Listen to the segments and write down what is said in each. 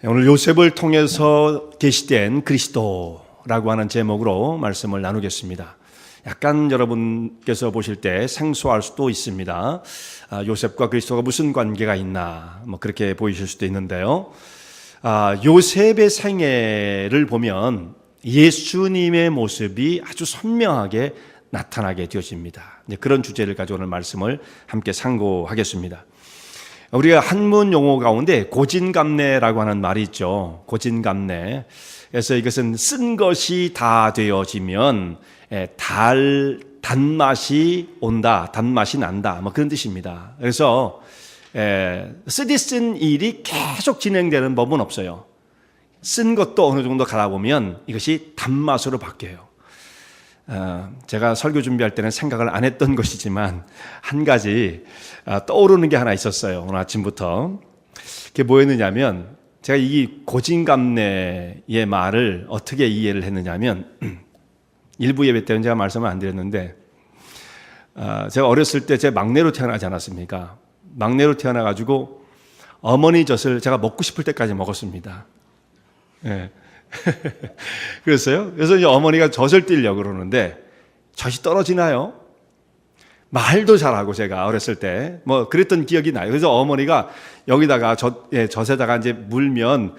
오늘 요셉을 통해서 계시된 그리스도라고 하는 제목으로 말씀을 나누겠습니다. 약간 여러분께서 보실 때 생소할 수도 있습니다. 요셉과 그리스도가 무슨 관계가 있나 그렇게 보이실 수도 있는데요. 요셉의 생애를 보면 예수님의 모습이 아주 선명하게 나타나게 되어집니다. 그런 주제를 가지고 오늘 말씀을 함께 상고하겠습니다. 우리가 한문 용어 가운데 고진감래라고 하는 말이 있죠. 고진감래. 그래서 이것은 쓴 것이 다 되어지면 단맛이 온다, 단맛이 난다, 그런 뜻입니다. 그래서 쓰디 쓴 일이 계속 진행되는 법은 없어요. 쓴 것도 어느 정도 가다 보면 이것이 단맛으로 바뀌어요. 제가 설교 준비할 때는 생각을 안 했던 것이지만 한 가지 떠오르는 게 하나 있었어요. 오늘 아침부터. 그게 뭐였느냐면 제가 이 고진감래의 말을 어떻게 이해를 했느냐면 일부 예배 때는 제가 말씀을 안 드렸는데 제가 어렸을 때 제 막내로 태어나지 않았습니까? 막내로 태어나가지고 어머니 젖을 제가 먹고 싶을 때까지 먹었습니다. 네. 그랬어요. 그래서 이제 어머니가 젖을 띠려고 그러는데 젖이 떨어지나요? 말도 잘하고 제가 어렸을 때 그랬던 기억이 나요. 그래서 어머니가 여기다가 젖에다가 이제 물면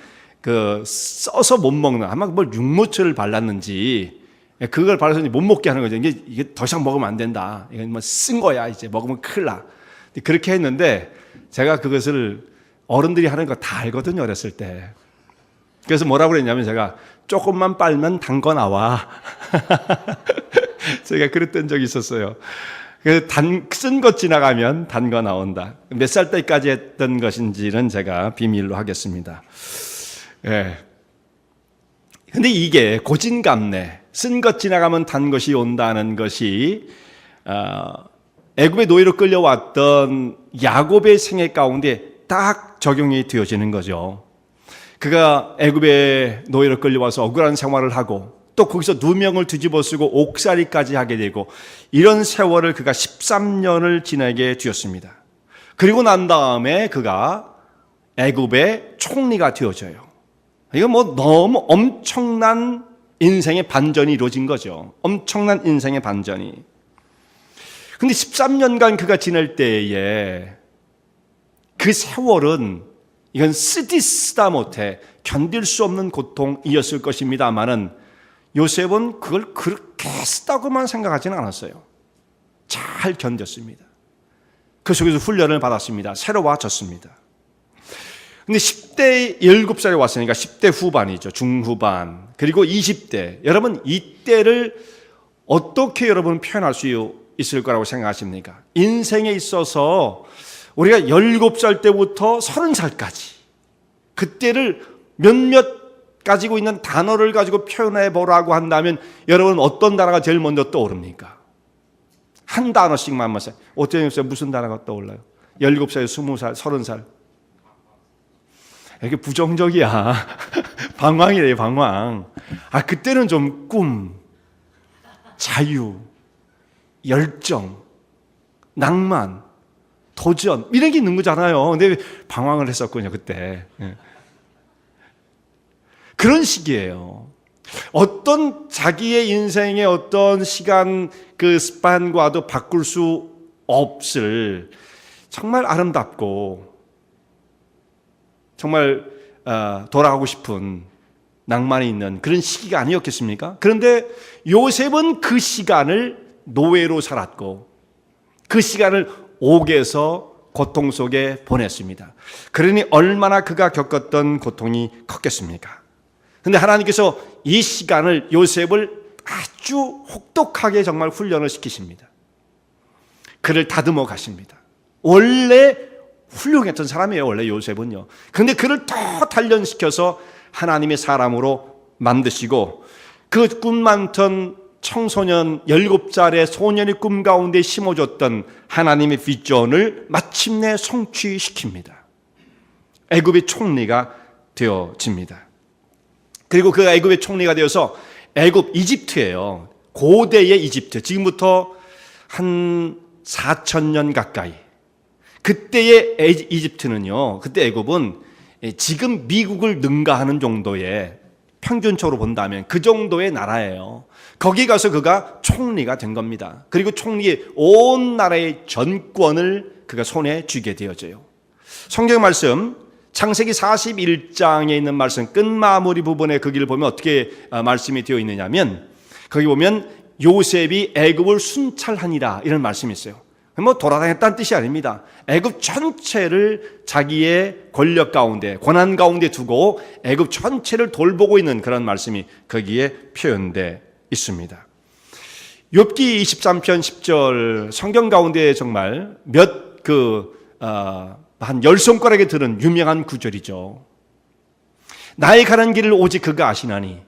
써서 못 먹는 아마 육모초를 발랐는지 그걸 발라서 못 먹게 하는 거죠. 이게 더 이상 먹으면 안 된다. 이건 쓴 거야. 이제 먹으면 큰일 나. 그렇게 했는데 제가 그것을 어른들이 하는 거 다 알거든요. 어렸을 때. 그래서 뭐라고 그랬냐면 제가 조금만 빨면 단 거 나와. 제가 그랬던 적이 있었어요. 그래서 쓴 것 지나가면 단 거 나온다. 몇 살 때까지 했던 것인지는 제가 비밀로 하겠습니다. 예. 근데 이게 고진감래, 쓴 것 지나가면 단 것이 온다는 것이 애굽의 노예로 끌려왔던 야곱의 생애 가운데 딱 적용이 되어지는 거죠. 그가 애굽의 노예로 끌려와서 억울한 생활을 하고 또 거기서 누명을 뒤집어 쓰고 옥살이까지 하게 되고 이런 세월을 그가 13년을 지내게 되었습니다. 그리고 난 다음에 그가 애굽의 총리가 되어져요. 이거 너무 엄청난 인생의 반전이 이루어진 거죠. 엄청난 인생의 반전이. 근데 13년간 그가 지낼 때에 그 세월은 이건 쓰다 못해 견딜 수 없는 고통이었을 것입니다만은 요셉은 그걸 그렇게 쓰다고만 생각하지는 않았어요. 잘 견뎠습니다. 그 속에서 훈련을 받았습니다. 새로워졌습니다. 근데 10대 7살에 왔으니까 10대 후반이죠. 중후반. 그리고 20대. 여러분 이때를 어떻게 여러분 표현할 수 있을 거라고 생각하십니까? 인생에 있어서 우리가 17살 때부터 30살까지 그때를 몇몇 가지고 있는 단어를 가지고 표현해 보라고 한다면 여러분 어떤 단어가 제일 먼저 떠오릅니까? 한 단어씩만 하세요. 어때요? 무슨 단어가 떠올라요? 17살, 20살, 30살. 이게 부정적이야. 방황이래요, 방황. 그때는 좀 꿈, 자유, 열정, 낭만, 도전 이런 게 있는 거잖아요. 근데 방황을 했었군요, 그때. 그런 시기예요. 어떤 자기의 인생의 어떤 시간 그 스판과도 바꿀 수 없을 정말 아름답고 정말 돌아가고 싶은 낭만이 있는 그런 시기가 아니었겠습니까? 그런데 요셉은 그 시간을 노예로 살았고 그 시간을 옥에서 고통 속에 보냈습니다. 그러니 얼마나 그가 겪었던 고통이 컸겠습니까? 그런데 하나님께서 이 시간을 요셉을 아주 혹독하게 정말 훈련을 시키십니다. 그를 다듬어 가십니다. 원래 훌륭했던 사람이에요. 원래 요셉은요. 그런데 그를 더 단련시켜서 하나님의 사람으로 만드시고 그 꿈 많던 청소년 17살의 소년의 꿈 가운데 심어줬던 하나님의 비전을 마침내 성취시킵니다. 애굽의 총리가 되어집니다. 그리고 그가 애굽의 총리가 되어서 애굽 이집트예요. 고대의 이집트. 지금부터 한 4,000년 가까이. 그때의 이집트는요. 그때 애굽은 지금 미국을 능가하는 정도의, 평균적으로 본다면 그 정도의 나라예요. 거기 가서 그가 총리가 된 겁니다. 그리고 총리의 온 나라의 전권을 그가 손에 쥐게 되어져요. 성경 말씀 창세기 41장에 있는 말씀 끝마무리 부분에 거기를 보면 어떻게 말씀이 되어 있느냐면, 거기 보면 요셉이 애굽을 순찰하니라 이런 말씀이 있어요. 뭐 돌아다녔다는 뜻이 아닙니다. 애굽 전체를 자기의 권력 가운데, 권한 가운데 두고 애굽 전체를 돌보고 있는 그런 말씀이 거기에 표현되어 있습니다. 욥기 23편 10절 성경 가운데 정말 한 10손가락에 드는 유명한 구절이죠. 나의 가는 길을 오직 그가 아시나니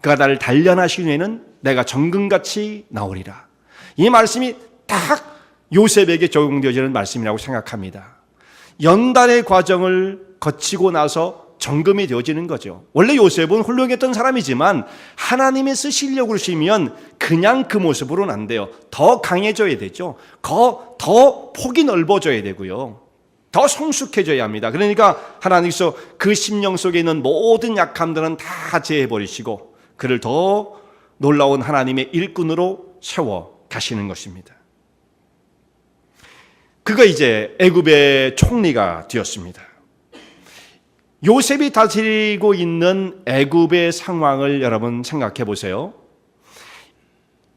그가 나를 단련하신 후에는 내가 정금같이 나오리라. 이 말씀이 딱 요셉에게 적용되어지는 말씀이라고 생각합니다. 연단의 과정을 거치고 나서 정금이 되어지는 거죠. 원래 요셉은 훌륭했던 사람이지만 하나님이 쓰시려고 그러시면 그냥 그 모습으로는 안 돼요. 더 강해져야 되죠. 더 폭이 넓어져야 되고요. 더 성숙해져야 합니다. 그러니까 하나님께서 그 심령 속에 있는 모든 약함들은 다 제해버리시고 그를 더 놀라운 하나님의 일꾼으로 세워 가시는 것입니다. 그가 이제 애굽의 총리가 되었습니다. 요셉이 다스리고 있는 애굽의 상황을 여러분 생각해 보세요.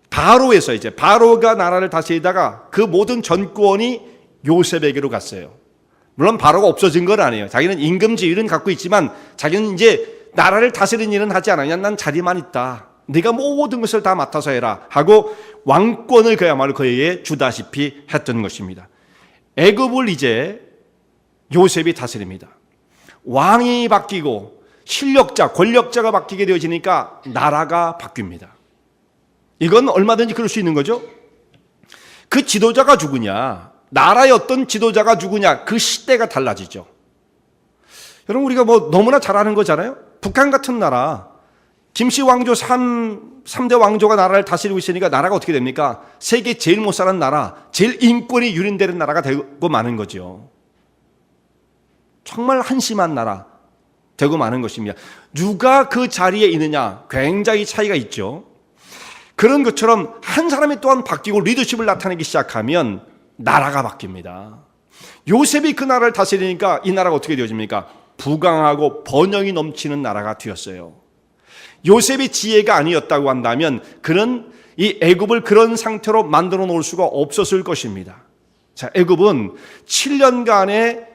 바로에서 이제 바로가 나라를 다스리다가 그 모든 전권이 요셉에게로 갔어요. 물론 바로가 없어진 건 아니에요. 자기는 임금지위는 갖고 있지만 자기는 이제 나라를 다스리는 일은 하지 않아요. 난 자리만 있다. 네가 모든 것을 다 맡아서 해라 하고 왕권을 그야말로 그에게 주다시피 했던 것입니다. 애굽을 이제 요셉이 다스립니다. 왕이 바뀌고 실력자, 권력자가 바뀌게 되어지니까 나라가 바뀝니다. 이건 얼마든지 그럴 수 있는 거죠. 그 지도자가 누구냐, 나라의 어떤 지도자가 누구냐, 그 시대가 달라지죠. 여러분 우리가 뭐 너무나 잘 아는 거잖아요. 북한 같은 나라, 김씨 왕조 3대 왕조가 나라를 다스리고 있으니까 나라가 어떻게 됩니까? 세계 제일 못 사는 나라, 제일 인권이 유린되는 나라가 되고 마는 거죠. 정말 한심한 나라 되고 마는 것입니다. 누가 그 자리에 있느냐 굉장히 차이가 있죠. 그런 것처럼 한 사람이 또한 바뀌고 리더십을 나타내기 시작하면 나라가 바뀝니다. 요셉이 그 나라를 다스리니까 이 나라가 어떻게 되어집니까? 부강하고 번영이 넘치는 나라가 되었어요. 요셉의 지혜가 아니었다고 한다면 그는 이 애굽을 그런 상태로 만들어 놓을 수가 없었을 것입니다. 자, 애굽은 7년간의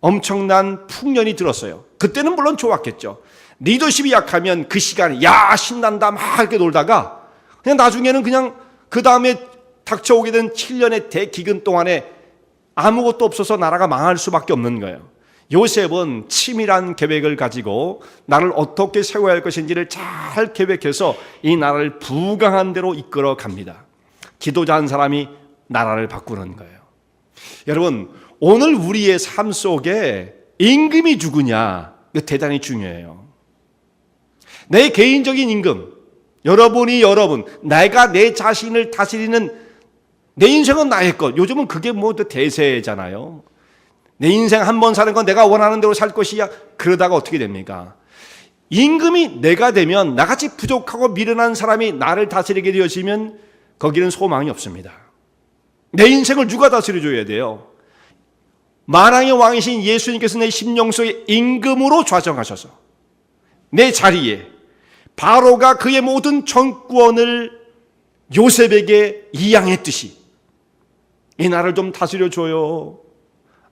엄청난 풍년이 들었어요. 그때는 물론 좋았겠죠. 리더십이 약하면 그 시간에 야 신난다 막 이렇게 놀다가 그냥 나중에는 그냥 그 다음에 닥쳐오게 된 7년의 대기근 동안에 아무것도 없어서 나라가 망할 수밖에 없는 거예요. 요셉은 치밀한 계획을 가지고 나를 어떻게 세워야 할 것인지를 잘 계획해서 이 나라를 부강한 대로 이끌어 갑니다. 지도자 한 사람이 나라를 바꾸는 거예요. 여러분 오늘 우리의 삶 속에 임금이 누구냐 이거 대단히 중요해요. 내 개인적인 임금, 여러분, 내가 내 자신을 다스리는 내 인생은 나의 것. 요즘은 그게 뭐 대세잖아요. 내 인생 한 번 사는 건 내가 원하는 대로 살 것이야. 그러다가 어떻게 됩니까? 임금이 내가 되면 나같이 부족하고 미련한 사람이 나를 다스리게 되어지면 거기는 소망이 없습니다. 내 인생을 누가 다스려줘야 돼요? 만왕의 왕이신 예수님께서 내 심령 속에 임금으로 좌정하셔서 내 자리에 바로가 그의 모든 정권을 요셉에게 이양했듯이 이 나라를 좀 다스려줘요.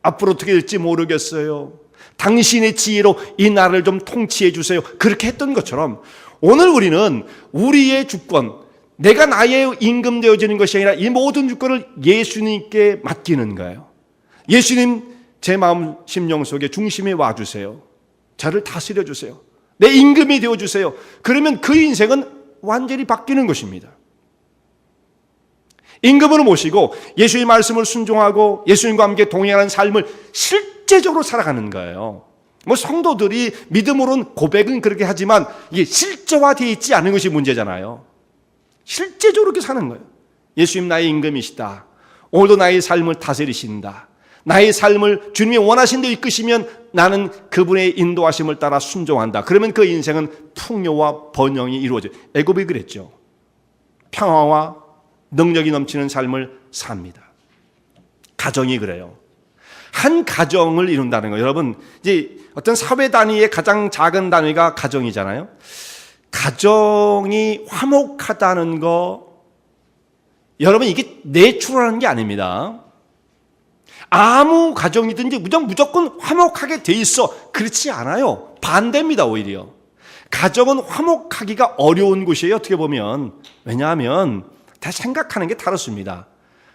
앞으로 어떻게 될지 모르겠어요. 당신의 지혜로 이 나라를 좀 통치해 주세요. 그렇게 했던 것처럼 오늘 우리는 우리의 주권, 내가 나의 임금 되어지는 것이 아니라 이 모든 주권을 예수님께 맡기는 거예요. 예수님 제 마음 심령 속에 중심에 와주세요. 저를 다스려 주세요. 내 임금이 되어주세요. 그러면 그 인생은 완전히 바뀌는 것입니다. 임금으로 모시고 예수의 말씀을 순종하고 예수님과 함께 동행하는 삶을 실제적으로 살아가는 거예요. 뭐 성도들이 믿음으로는 고백은 그렇게 하지만 이게 실제화되어 있지 않은 것이 문제잖아요. 실제적으로 그렇게 사는 거예요. 예수님 나의 임금이시다. 오늘도 나의 삶을 다스리신다. 나의 삶을 주님이 원하신 대로 이끄시면 나는 그분의 인도하심을 따라 순종한다. 그러면 그 인생은 풍요와 번영이 이루어져요. 애굽이 그랬죠. 평화와 능력이 넘치는 삶을 삽니다. 가정이 그래요. 한 가정을 이룬다는 거예요. 여러분, 이제 어떤 사회 단위의 가장 작은 단위가 가정이잖아요. 가정이 화목하다는 거, 여러분, 이게 내추럴한 게 아닙니다. 아무 가정이든지 무조건 화목하게 돼 있어. 그렇지 않아요. 반대입니다, 오히려. 가정은 화목하기가 어려운 곳이에요, 어떻게 보면. 왜냐하면 다 생각하는 게 다릅니다.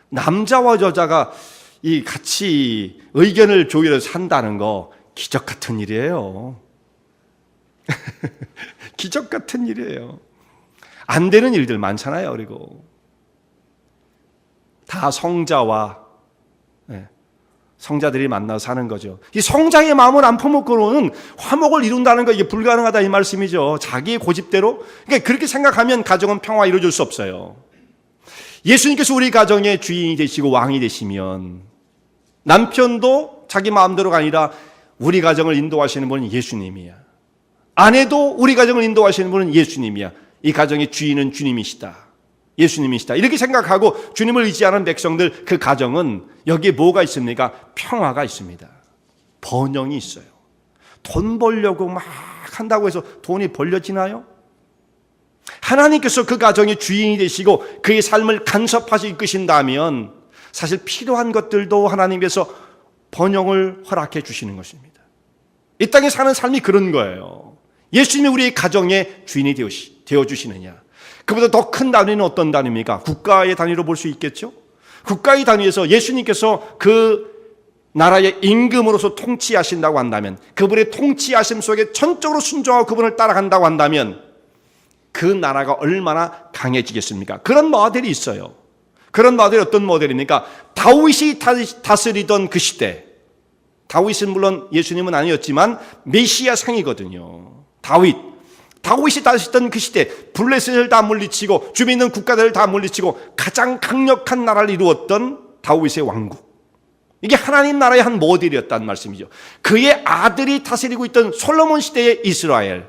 남자와 여자가 이 같이 의견을 조율해서 산다는 거 기적 같은 일이에요. 기적 같은 일이에요. 안 되는 일들 많잖아요. 그리고 다 성자들이 만나서 사는 거죠. 이 성자의 마음을 안 퍼먹고는 화목을 이룬다는 거 이게 불가능하다 이 말씀이죠. 자기의 고집대로. 그러니까 그렇게 생각하면 가정은 평화 이루어질 수 없어요. 예수님께서 우리 가정의 주인이 되시고 왕이 되시면 남편도 자기 마음대로가 아니라 우리 가정을 인도하시는 분은 예수님이야. 아내도 우리 가정을 인도하시는 분은 예수님이야. 이 가정의 주인은 주님이시다. 예수님이시다. 이렇게 생각하고 주님을 의지하는 백성들, 그 가정은 여기에 뭐가 있습니까? 평화가 있습니다. 번영이 있어요. 돈 벌려고 막 한다고 해서 돈이 벌려지나요? 하나님께서 그 가정의 주인이 되시고 그의 삶을 간섭하시 이끄신다면 사실 필요한 것들도 하나님께서 번영을 허락해 주시는 것입니다. 이 땅에 사는 삶이 그런 거예요. 예수님이 우리의 가정의 주인이 되어주시느냐. 그보다 더 큰 단위는 어떤 단위입니까? 국가의 단위로 볼 수 있겠죠? 국가의 단위에서 예수님께서 그 나라의 임금으로서 통치하신다고 한다면, 그분의 통치하심 속에 전적으로 순종하고 그분을 따라간다고 한다면 그 나라가 얼마나 강해지겠습니까? 그런 모델이 있어요. 그런 모델이 어떤 모델입니까? 다윗이 다스리던 그 시대, 다윗은 물론 예수님은 아니었지만 메시아 상이거든요. 다윗이 다스리던 그 시대, 블레셋을 다 물리치고 주변에 있는 국가들을 다 물리치고 가장 강력한 나라를 이루었던 다윗의 왕국. 이게 하나님 나라의 한 모델이었다는 말씀이죠. 그의 아들이 다스리고 있던 솔로몬 시대의 이스라엘,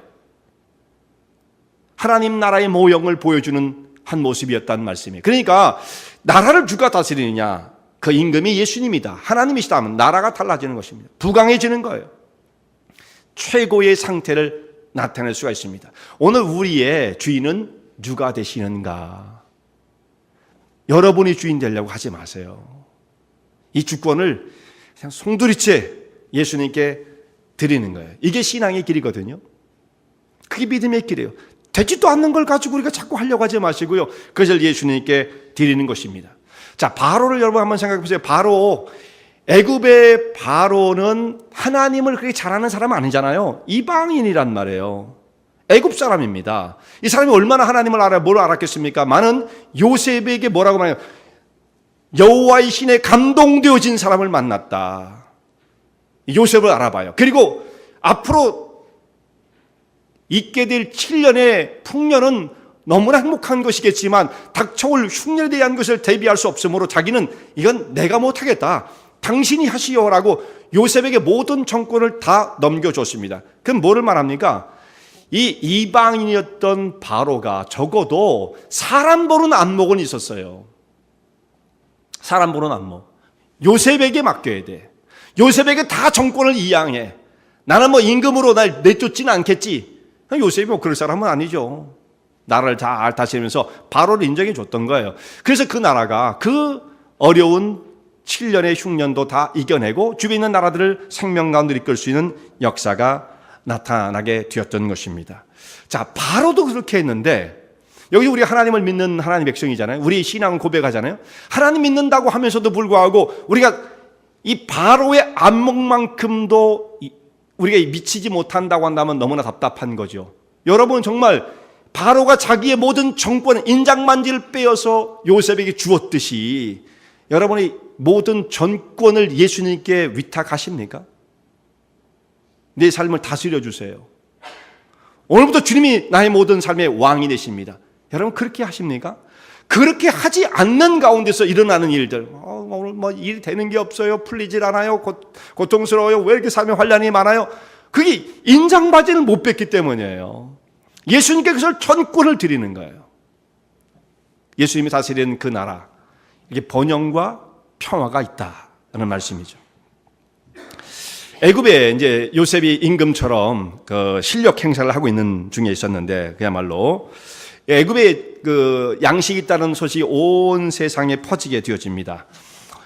하나님 나라의 모형을 보여주는 한 모습이었다는 말씀이에요. 그러니까 나라를 누가 다스리느냐? 그 임금이 예수님이다, 하나님이시다 하면 나라가 달라지는 것입니다. 부강해지는 거예요. 최고의 상태를 나타낼 수가 있습니다. 오늘 우리의 주인은 누가 되시는가? 여러분이 주인 되려고 하지 마세요. 이 주권을 그냥 송두리째 예수님께 드리는 거예요. 이게 신앙의 길이거든요. 그게 믿음의 길이에요. 되지도 않는 걸 가지고 우리가 자꾸 하려고 하지 마시고요. 그것을 예수님께 드리는 것입니다. 자, 바로를 여러분 한번 생각해 보세요. 바로, 애굽의 바로는 하나님을 그렇게 잘하는 사람은 아니잖아요. 이방인이란 말이에요. 애굽 사람입니다. 이 사람이 얼마나 하나님을 알아요? 뭘 알았겠습니까? 많은 요셉에게 뭐라고 말해요? 여호와의 신에 감동되어진 사람을 만났다. 요셉을 알아봐요. 그리고 앞으로 있게 될 7년의 풍년은 너무나 행복한 것이겠지만 닥쳐올 흉년에 대한 것을 대비할 수 없으므로 자기는 이건 내가 못하겠다, 당신이 하시오라고 요셉에게 모든 정권을 다 넘겨줬습니다. 그럼 뭐를 말합니까? 이 이방인이었던 바로가 적어도 사람 보는 안목은 있었어요. 사람 보는 안목. 요셉에게 맡겨야 돼. 요셉에게 다 정권을 이양해. 나는 뭐 임금으로 날 내쫓지는 않겠지. 요셉이 뭐 그럴 사람은 아니죠. 나라를 잘 다스리면서 바로를 인정해 줬던 거예요. 그래서 그 나라가 그 어려운 7년의 흉년도 다 이겨내고 주변에 있는 나라들을 생명 가운데 이끌 수 있는 역사가 나타나게 되었던 것입니다. 자, 바로도 그렇게 했는데, 여기 우리 하나님을 믿는 하나님 백성이잖아요. 우리 신앙을 고백하잖아요. 하나님 믿는다고 하면서도 불구하고 우리가 이 바로의 안목만큼도 우리가 미치지 못한다고 한다면 너무나 답답한 거죠. 여러분, 정말 바로가 자기의 모든 정권, 인장만지를 빼어서 요셉에게 주었듯이 여러분이 모든 전권을 예수님께 위탁하십니까? 내 삶을 다스려 주세요. 오늘부터 주님이 나의 모든 삶의 왕이 되십니다. 여러분, 그렇게 하십니까? 그렇게 하지 않는 가운데서 일어나는 일들, 오늘 뭐 일 되는 게 없어요, 풀리질 않아요, 고통스러워요, 왜 이렇게 삶에 환난이 많아요? 그게 인상받지를 못 뺐기 때문이에요. 예수님께 그것을 전권을 드리는 거예요. 예수님이 다스리는 그 나라, 이게 번영과 평화가 있다는 말씀이죠. 애굽에 이제 요셉이 임금처럼 그 실력 행사를 하고 있는 중에 있었는데, 그야말로 애굽에 그 양식이 있다는 소식이 온 세상에 퍼지게 되어집니다.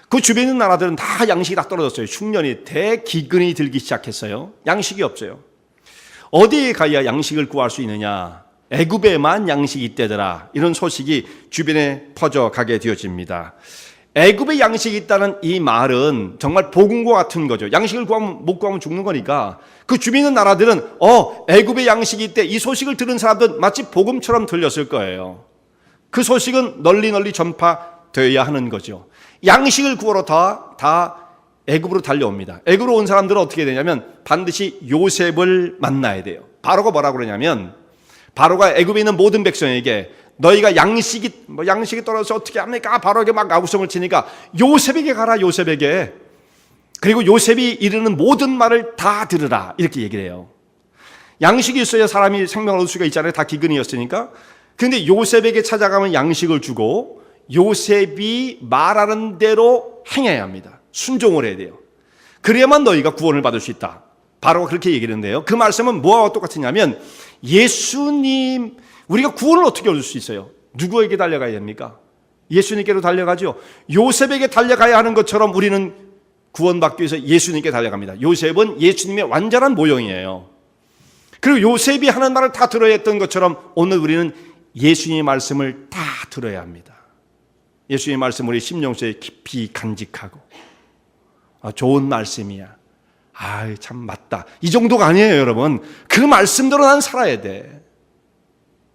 그 주변에 있는 나라들은 다 양식이 다 떨어졌어요. 흉년이 대기근이 들기 시작했어요. 양식이 없어요. 어디에 가야 양식을 구할 수 있느냐? 애굽에만 양식이 있대더라. 이런 소식이 주변에 퍼져가게 되어집니다. 애굽에 양식이 있다는 이 말은 정말 복음과 같은 거죠. 양식을 못 구하면 죽는 거니까 그 주변에 있는 나라들은 애굽에 양식이 있대, 이 소식을 들은 사람들은 마치 복음처럼 들렸을 거예요. 그 소식은 널리 전파되어야 하는 거죠. 양식을 구하러 다 애굽으로 달려옵니다. 애굽으로 온 사람들은 어떻게 되냐면 반드시 요셉을 만나야 돼요. 바로가 뭐라고 그러냐면, 바로가 애굽에 있는 모든 백성에게 너희가 양식이 떨어져서 어떻게 합니까? 바로에게 막 아우성을 치니까 요셉에게 가라, 요셉에게. 그리고 요셉이 이르는 모든 말을 다 들으라, 이렇게 얘기를 해요. 양식이 있어야 사람이 생명을 얻을 수가 있잖아요. 다 기근이었으니까. 그런데 요셉에게 찾아가면 양식을 주고 요셉이 말하는 대로 행해야 합니다. 순종을 해야 돼요. 그래야만 너희가 구원을 받을 수 있다. 바로가 그렇게 얘기를 했는데요. 그 말씀은 뭐와 똑같으냐면, 예수님, 우리가 구원을 어떻게 얻을 수 있어요? 누구에게 달려가야 됩니까? 예수님께로 달려가죠. 요셉에게 달려가야 하는 것처럼 우리는 구원받기 위해서 예수님께 달려갑니다. 요셉은 예수님의 완전한 모형이에요. 그리고 요셉이 하는 말을 다 들어야 했던 것처럼 오늘 우리는 예수님의 말씀을 다 들어야 합니다. 예수님의 말씀 우리 심령속에 깊이 간직하고, 좋은 말씀이야, 참 맞다, 이 정도가 아니에요. 여러분, 그 말씀대로 난 살아야 돼.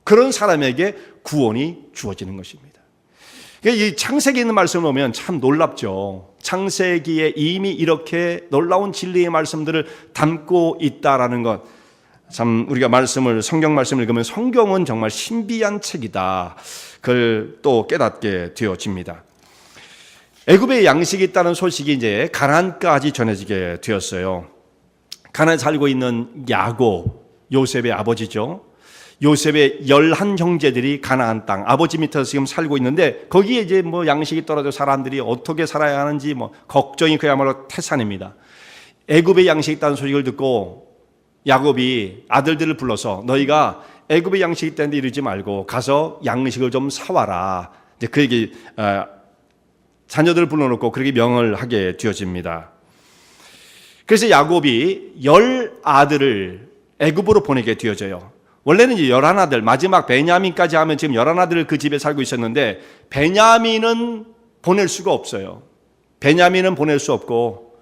그런 사람에게 구원이 주어지는 것입니다. 이 창세기에 있는 말씀을 보면 참 놀랍죠. 창세기에 이미 이렇게 놀라운 진리의 말씀들을 담고 있다라는 것, 참 우리가 성경 말씀을 읽으면 성경은 정말 신비한 책이다, 그걸 또 깨닫게 되어집니다. 애굽에 양식이 있다는 소식이 이제 가나안까지 전해지게 되었어요. 가나안에 살고 있는 야곱, 요셉의 아버지죠. 요셉의 11형제들이 가나안 땅, 아버지 밑에서 지금 살고 있는데, 거기에 이제 뭐 양식이 떨어져 사람들이 어떻게 살아야 하는지 걱정이 그야말로 태산입니다. 애굽에 양식이 있다는 소식을 듣고 야곱이 아들들을 불러서 너희가 애굽에 양식이 있다는데 이러지 말고 가서 양식을 좀 사와라. 이제 그 얘기, 자녀들을 불러놓고 그렇게 명을 하게 되어집니다. 그래서 야곱이 10아들을 애굽으로 보내게 되어져요. 원래는 이제 11아들, 마지막 베냐민까지 하면 지금 11아들을 그 집에 살고 있었는데, 베냐민은 보낼 수가 없어요. 베냐민은 보낼 수 없고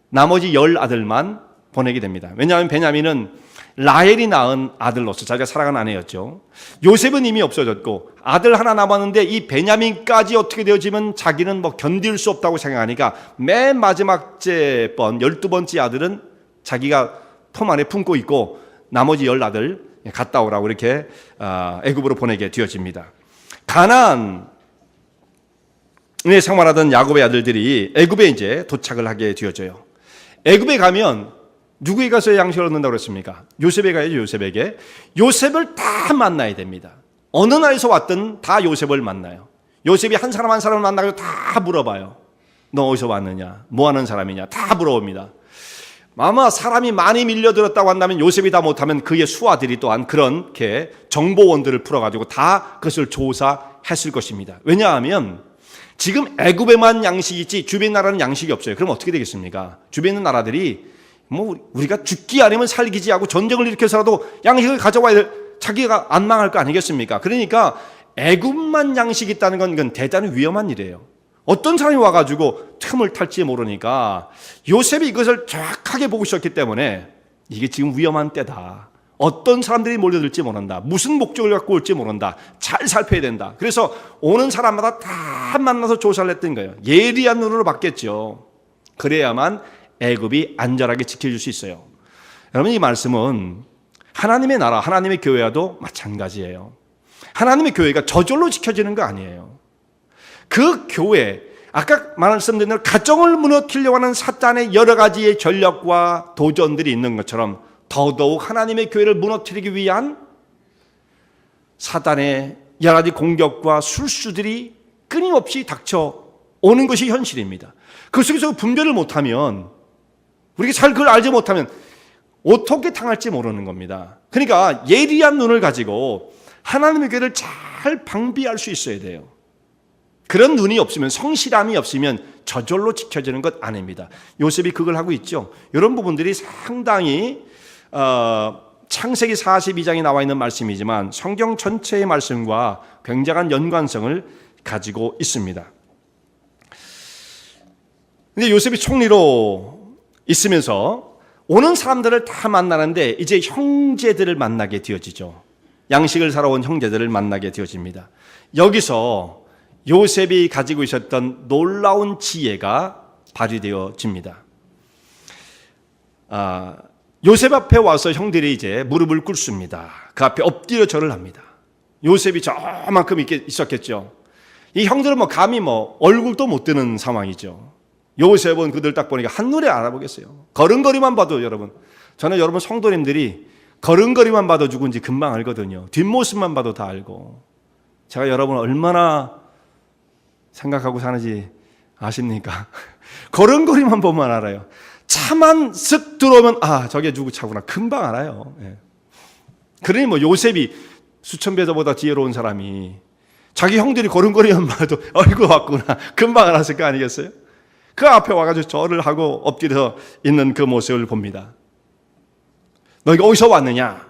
나머지 10아들만 보내게 됩니다. 왜냐하면 베냐민은 라헬이 낳은 아들로서 자기가 사랑하는 아내였죠. 요셉은 이미 없어졌고 아들 하나 남았는데 이 베냐민까지 어떻게 되어지면 자기는 견딜 수 없다고 생각하니까 맨 마지막째 12번째 아들은 자기가 품 안에 품고 있고 나머지 10아들 갔다 오라고 이렇게 애굽으로 보내게 되어집니다. 가나안에 생활하던 야곱의 아들들이 애굽에 이제 도착을 하게 되어져요. 애굽에 가면 누구에 가서 양식을 얻는다고 그랬습니까? 요셉에 가야죠. 요셉에게. 요셉을 다 만나야 됩니다. 어느 나라에서 왔든 다 요셉을 만나요. 요셉이 한 사람 한 사람을 만나고 다 물어봐요. 너 어디서 왔느냐? 뭐 하는 사람이냐? 다 물어봅니다. 아마 사람이 많이 밀려들었다고 한다면 요셉이 다 못하면 그의 수하들이 또한 그렇게 정보원들을 풀어가지고 다 그것을 조사했을 것입니다. 왜냐하면 지금 애굽에만 양식이 있지 주변 나라는 양식이 없어요. 그럼 어떻게 되겠습니까? 주변 있는 나라들이 우리가 죽기 아니면 살기지 하고 전쟁을 일으켜서라도 양식을 가져와야 될, 자기가 안 망할 거 아니겠습니까? 그러니까 애굽만 양식이 있다는 건 이건 대단히 위험한 일이에요. 어떤 사람이 와가지고 틈을 탈지 모르니까 요셉이 이것을 정확하게 보고 있었기 때문에 이게 지금 위험한 때다. 어떤 사람들이 몰려들지 모른다. 무슨 목적을 갖고 올지 모른다. 잘 살펴야 된다. 그래서 오는 사람마다 다 만나서 조사를 했던 거예요. 예리한 눈으로 봤겠죠. 그래야만 애굽이 안전하게 지켜줄 수 있어요. 여러분, 이 말씀은 하나님의 나라, 하나님의 교회와도 마찬가지예요. 하나님의 교회가 저절로 지켜지는 거 아니에요. 그 교회, 아까 말씀드린 대로 가정을 무너뜨리려고 하는 사탄의 여러 가지의 전략과 도전들이 있는 것처럼 더더욱 하나님의 교회를 무너뜨리기 위한 사탄의 여러 가지 공격과 술수들이 끊임없이 닥쳐오는 것이 현실입니다. 그 속에서 분별을 못하면, 우리가 잘 그걸 알지 못하면 어떻게 당할지 모르는 겁니다. 그러니까 예리한 눈을 가지고 하나님의 교회를 잘 방비할 수 있어야 돼요. 그런 눈이 없으면, 성실함이 없으면 저절로 지켜지는 것 아닙니다. 요셉이 그걸 하고 있죠. 이런 부분들이 상당히 창세기 42장에 나와 있는 말씀이지만 성경 전체의 말씀과 굉장한 연관성을 가지고 있습니다. 근데 요셉이 총리로 있으면서 오는 사람들을 다 만나는데 이제 형제들을 만나게 되어지죠. 양식을 사러 온 형제들을 만나게 되어집니다. 여기서 요셉이 가지고 있었던 놀라운 지혜가 발휘되어집니다. 요셉 앞에 와서 형들이 이제 무릎을 꿇습니다. 그 앞에 엎드려 절을 합니다. 요셉이 저만큼 있었겠죠. 이 형들은 감히 얼굴도 못 드는 상황이죠. 요셉은 그들 딱 보니까 한눈에 알아보겠어요. 걸음걸이만 봐도 여러분, 저는 여러분 성도님들이 걸음걸이만 봐도 누군지 금방 알거든요. 뒷모습만 봐도 다 알고. 제가 여러분 얼마나 생각하고 사는지 아십니까? 걸음걸이만 보면 알아요. 차만 쓱 들어오면 저게 누구 차구나 금방 알아요. 예. 그러니 요셉이 수천 배보다 지혜로운 사람이 자기 형들이 걸음걸이만 봐도 얼굴 왔구나 금방 알았을 거 아니겠어요? 그 앞에 와가지고 절을 하고 엎드려 있는 그 모습을 봅니다. 너희가 어디서 왔느냐?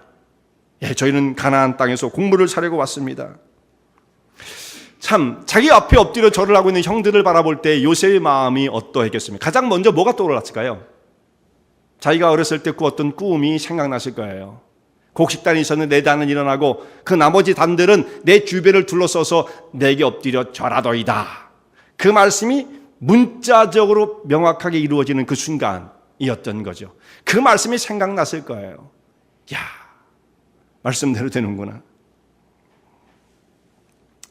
예, 저희는 가나안 땅에서 곡물을 사려고 왔습니다. 참 자기 앞에 엎드려 절을 하고 있는 형들을 바라볼 때 요셉의 마음이 어떠했겠습니까? 가장 먼저 뭐가 떠올랐을까요? 자기가 어렸을 때 꾸었던 꿈이 생각났을 거예요. 곡식단이 있었는데 내 단은 일어나고 그 나머지 단들은 내 주변을 둘러서서 내게 엎드려 절하더이다. 그 말씀이 문자적으로 명확하게 이루어지는 그 순간이었던 거죠. 그 말씀이 생각났을 거예요. 야, 말씀대로 되는구나.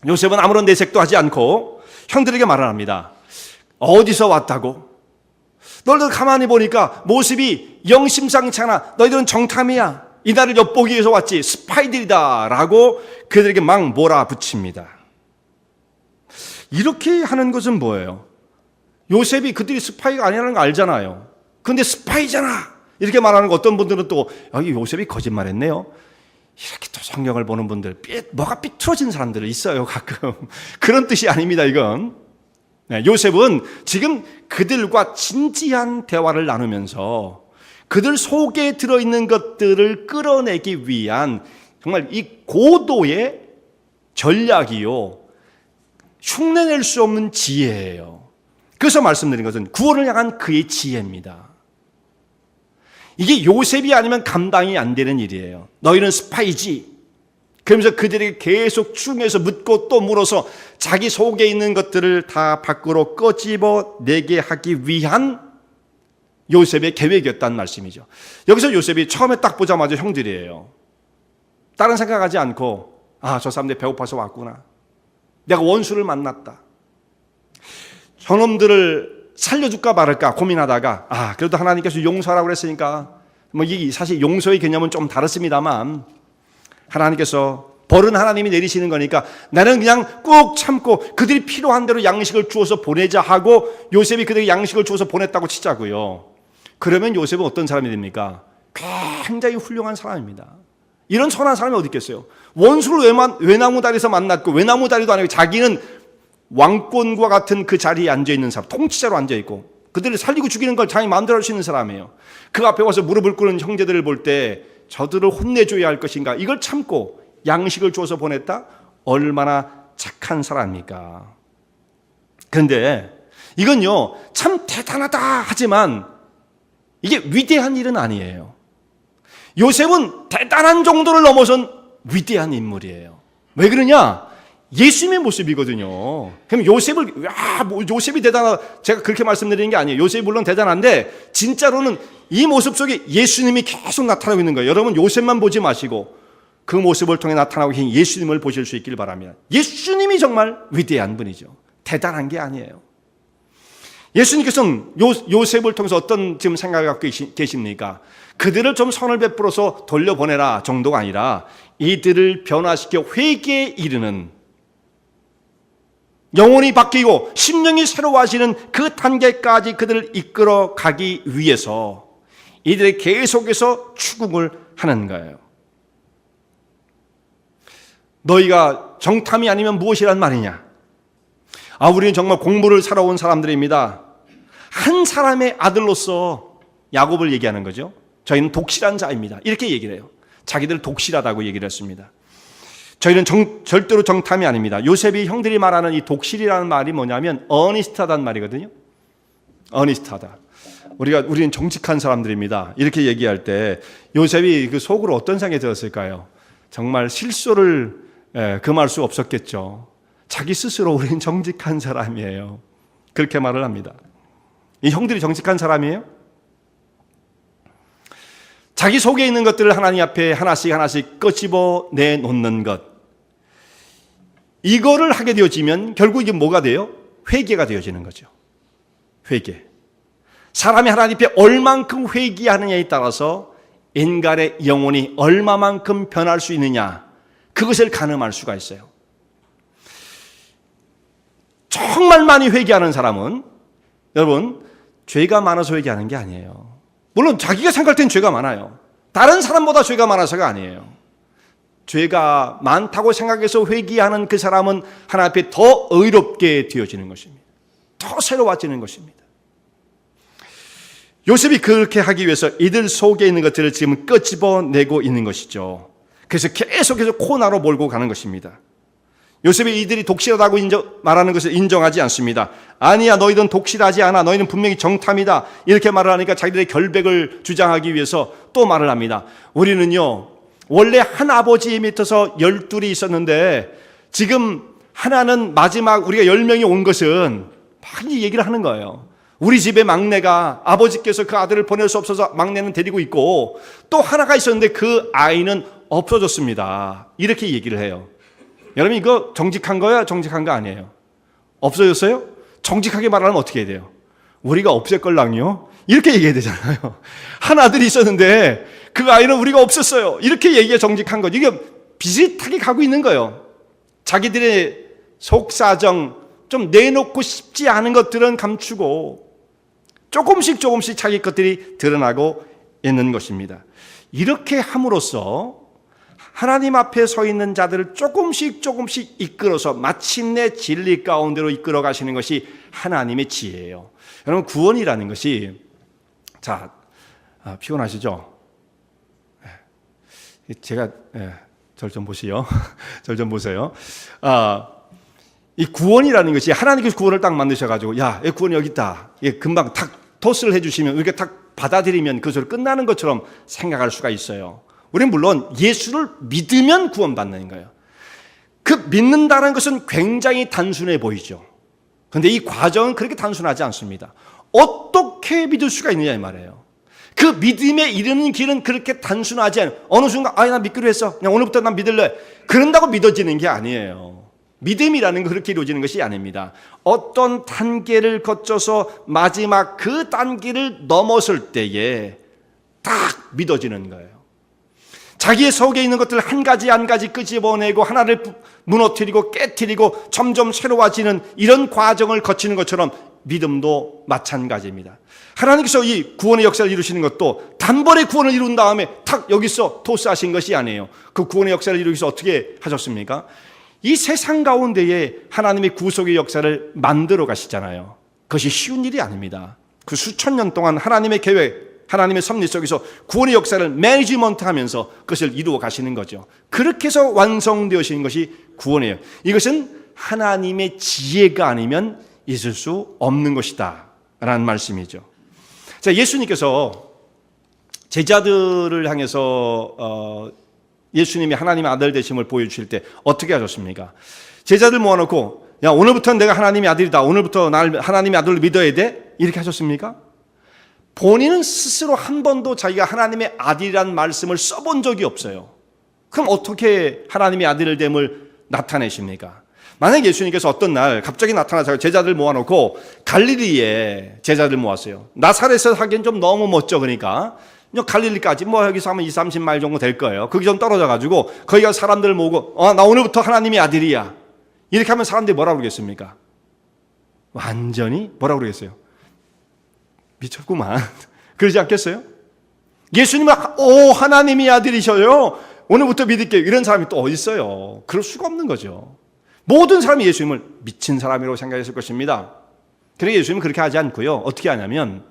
요셉은 아무런 내색도 하지 않고 형들에게 말을 합니다. 어디서 왔다고? 너희들 가만히 보니까 모습이 영심상치 않아. 너희들은 정탐이야. 이날을 엿보기 위해서 왔지. 스파이들이다 라고 그들에게 막 몰아붙입니다. 이렇게 하는 것은 뭐예요? 요셉이 그들이 스파이가 아니라는 거 알잖아요. 근데 스파이잖아 이렇게 말하는 거 어떤 분들은 또 여기 요셉이 거짓말했네요. 이렇게 또 성경을 보는 분들 뭐가 삐뚤어진 사람들이 있어요. 가끔 그런 뜻이 아닙니다. 이건 요셉은 지금 그들과 진지한 대화를 나누면서 그들 속에 들어있는 것들을 끌어내기 위한 정말 이 고도의 전략이요, 흉내낼 수 없는 지혜예요. 그래서 말씀드린 것은 구원을 향한 그의 지혜입니다. 이게 요셉이 아니면 감당이 안 되는 일이에요. 너희는 스파이지. 그러면서 그들에게 계속 충해서 묻고 또 물어서 자기 속에 있는 것들을 다 밖으로 꺼집어내게 하기 위한 요셉의 계획이었다는 말씀이죠. 여기서 요셉이 처음에 딱 보자마자 형들이에요. 다른 생각하지 않고 저 사람들 배고파서 왔구나. 내가 원수를 만났다. 저놈들을 살려줄까 말할까 고민하다가 그래도 하나님께서 용서하라고 그랬으니까 이 사실 용서의 개념은 좀 다릅니다만 하나님께서 벌은 하나님이 내리시는 거니까 나는 그냥 꾹 참고 그들이 필요한 대로 양식을 주어서 보내자 하고 요셉이 그들에게 양식을 주어서 보냈다고 치자고요. 그러면 요셉은 어떤 사람이 됩니까? 굉장히 훌륭한 사람입니다. 이런 선한 사람이 어디 있겠어요? 원수를 외나무다리에서 만났고 외나무다리도 아니고 자기는 왕권과 같은 그 자리에 앉아있는 사람, 통치자로 앉아있고 그들을 살리고 죽이는 걸 자기 마음대로 할 수 있는 사람이에요. 그 앞에 와서 무릎을 꿇는 형제들을 볼 때 저들을 혼내줘야 할 것인가, 이걸 참고 양식을 주어서 보냈다? 얼마나 착한 사람입니까? 그런데 이건요 참 대단하다 하지만 이게 위대한 일은 아니에요. 요셉은 대단한 정도를 넘어선 위대한 인물이에요. 왜 그러냐? 예수님의 모습이거든요. 그럼 요셉이 대단하다, 제가 그렇게 말씀드리는 게 아니에요. 요셉이 물론 대단한데 진짜로는 이 모습 속에 예수님이 계속 나타나고 있는 거예요. 여러분 요셉만 보지 마시고 그 모습을 통해 나타나고 계신 예수님을 보실 수 있길 바랍니다. 예수님이 정말 위대한 분이죠. 대단한 게 아니에요. 예수님께서는 요셉을 통해서 어떤 지금 생각을 갖고 계십니까? 그들을 좀 선을 베풀어서 돌려보내라 정도가 아니라 이들을 변화시켜 회개에 이르는, 영혼이 바뀌고 심령이 새로워지는 그 단계까지 그들을 이끌어 가기 위해서 이들이 계속해서 추궁을 하는 거예요. 너희가 정탐이 아니면 무엇이란 말이냐? 우리는 정말 공부를 살아온 사람들입니다. 한 사람의 아들로서 야곱을 얘기하는 거죠. 저희는 독실한 자입니다. 이렇게 얘기를 해요. 자기들 독실하다고 얘기를 했습니다. 저희는 절대로 정탐이 아닙니다. 요셉이 형들이 말하는 이 독실이라는 말이 뭐냐면 어니스트하다는 말이거든요. 어니스트하다. 우리는 정직한 사람들입니다. 이렇게 얘기할 때 요셉이 그 속으로 어떤 생각이 들었을까요? 정말 실소를 금할 수 없었겠죠. 자기 스스로 우리는 정직한 사람이에요. 그렇게 말을 합니다. 이 형들이 정직한 사람이에요? 자기 속에 있는 것들을 하나님 앞에 하나씩 끄집어 내놓는 것, 이거를 하게 되어지면 결국 이게 뭐가 돼요? 회개가 되어지는 거죠. 회개. 사람이 하나님 앞에 얼만큼 회개하느냐에 따라서 인간의 영혼이 얼마만큼 변할 수 있느냐, 그것을 가늠할 수가 있어요. 정말 많이 회개하는 사람은 여러분 죄가 많아서 회개하는 게 아니에요. 물론 자기가 생각할 땐 죄가 많아요. 다른 사람보다 죄가 많아서가 아니에요. 죄가 많다고 생각해서 회개하는 그 사람은 하나님 앞에 더 의롭게 되어지는 것입니다. 더 새로워지는 것입니다. 요셉이 그렇게 하기 위해서 이들 속에 있는 것들을 지금 끄집어내고 있는 것이죠. 그래서 계속해서 코너로 몰고 가는 것입니다. 요셉이 이들이 독실하다고 말하는 것을 인정하지 않습니다. 아니야, 너희들은 독실하지 않아. 너희는 분명히 정탐이다. 이렇게 말을 하니까 자기들의 결백을 주장하기 위해서 또 말을 합니다. 우리는요, 원래 한 아버지 밑에서 12이 있었는데 지금 하나는 마지막 우리가 10명이 온 것은 막 얘기를 하는 거예요. 우리 집의 막내가 아버지께서 그 아들을 보낼 수 없어서 막내는 데리고 있고 또 하나가 있었는데 그 아이는 없어졌습니다. 이렇게 얘기를 해요. 여러분 이거 정직한 거야? 정직한 거 아니에요? 없어졌어요? 정직하게 말하면 어떻게 해야 돼요? 우리가 없앨걸랑요? 이렇게 얘기해야 되잖아요. 한 아들이 있었는데 그 아이는 우리가 없었어요. 이렇게 얘기가 정직한 거죠. 이게 비슷하게 가고 있는 거예요. 자기들의 속사정, 좀 내놓고 싶지 않은 것들은 감추고 조금씩 자기 것들이 드러나고 있는 것입니다. 이렇게 함으로써 하나님 앞에 서 있는 자들을 조금씩 이끌어서 마침내 진리 가운데로 이끌어 가시는 것이 하나님의 지혜예요. 여러분 구원이라는 것이 피곤하시죠? 제가 절 좀 보시요. 절 좀 보세요. 이 구원이라는 것이 하나님께서 구원을 딱 만드셔가지고 야, 구원이 여기 있다. 금방 탁 토스를 해주시면 이렇게 탁 받아들이면 그것으로 끝나는 것처럼 생각할 수가 있어요. 우리는 물론 예수를 믿으면 구원받는 거예요. 그 믿는다는 것은 굉장히 단순해 보이죠. 그런데 이 과정은 그렇게 단순하지 않습니다. 어떻게 믿을 수가 있느냐 이 말이에요. 그 믿음에 이르는 길은 그렇게 단순하지 않아요. 어느 순간 나 믿기로 했어. 그냥 오늘부터 난 믿을래. 그런다고 믿어지는 게 아니에요. 믿음이라는 건 그렇게 이루어지는 것이 아닙니다. 어떤 단계를 거쳐서 마지막 그 단계를 넘었을 때에 딱 믿어지는 거예요. 자기의 속에 있는 것들을 한 가지 끄집어내고 하나를 무너뜨리고 깨뜨리고 점점 새로워지는 이런 과정을 거치는 것처럼 믿음도 마찬가지입니다. 하나님께서 이 구원의 역사를 이루시는 것도 단번에 구원을 이룬 다음에 탁 여기서 토스하신 것이 아니에요. 그 구원의 역사를 이루기 위해서 어떻게 하셨습니까? 이 세상 가운데에 하나님의 구속의 역사를 만들어 가시잖아요. 그것이 쉬운 일이 아닙니다. 그 수천 년 동안 하나님의 계획, 하나님의 섭리 속에서 구원의 역사를 매니지먼트 하면서 그것을 이루어 가시는 거죠. 그렇게 해서 완성되어지는 것이 구원이에요. 이것은 하나님의 지혜가 아니면 있을 수 없는 것이다 라는 말씀이죠. 자, 예수님께서 제자들을 향해서 예수님이 하나님의 아들 되심을 보여주실 때 어떻게 하셨습니까? 제자들 모아놓고 야, 오늘부터는 내가 하나님의 아들이다. 오늘부터 날 하나님의 아들로 믿어야 돼. 이렇게 하셨습니까? 본인은 스스로 한 번도 자기가 하나님의 아들이라는 말씀을 써본 적이 없어요. 그럼 어떻게 하나님의 아들을 됨을 나타내십니까? 만약 예수님께서 어떤 날 갑자기 나타나서 제자들 모아놓고 갈릴리에 제자들 모았어요. 나사렛에서 하기엔 좀 너무 멋져. 그러니까 갈릴리까지 뭐 여기서 하면 20-30마일 정도 될 거예요. 거기 좀 떨어져가지고 거기가 사람들 모으고 나 오늘부터 하나님의 아들이야. 이렇게 하면 사람들이 뭐라고 그러겠습니까? 완전히 뭐라고 그러겠어요? 미쳤구만. 그러지 않겠어요? 예수님은 하나님의 아들이셔요. 오늘부터 믿을게요. 이런 사람이 또 어디 있어요? 그럴 수가 없는 거죠. 모든 사람이 예수님을 미친 사람이라고 생각했을 것입니다. 그러나 예수님은 그렇게 하지 않고요. 어떻게 하냐면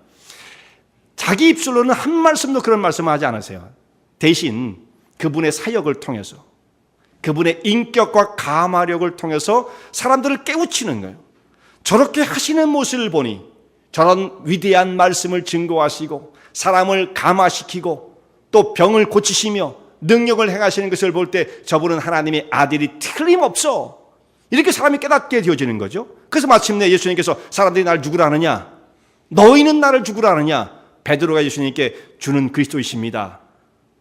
자기 입술로는 한 말씀도 그런 말씀을 하지 않으세요. 대신 그분의 사역을 통해서 그분의 인격과 감화력을 통해서 사람들을 깨우치는 거예요. 저렇게 하시는 모습을 보니 저런 위대한 말씀을 증거하시고 사람을 감화시키고 또 병을 고치시며 능력을 행하시는 것을 볼 때 저분은 하나님의 아들이 틀림없어. 이렇게 사람이 깨닫게 되어지는 거죠. 그래서 마침내 예수님께서 사람들이 나를 죽으라 하느냐? 너희는 나를 죽으라 하느냐? 베드로가 예수님께 주는 그리스도이십니다.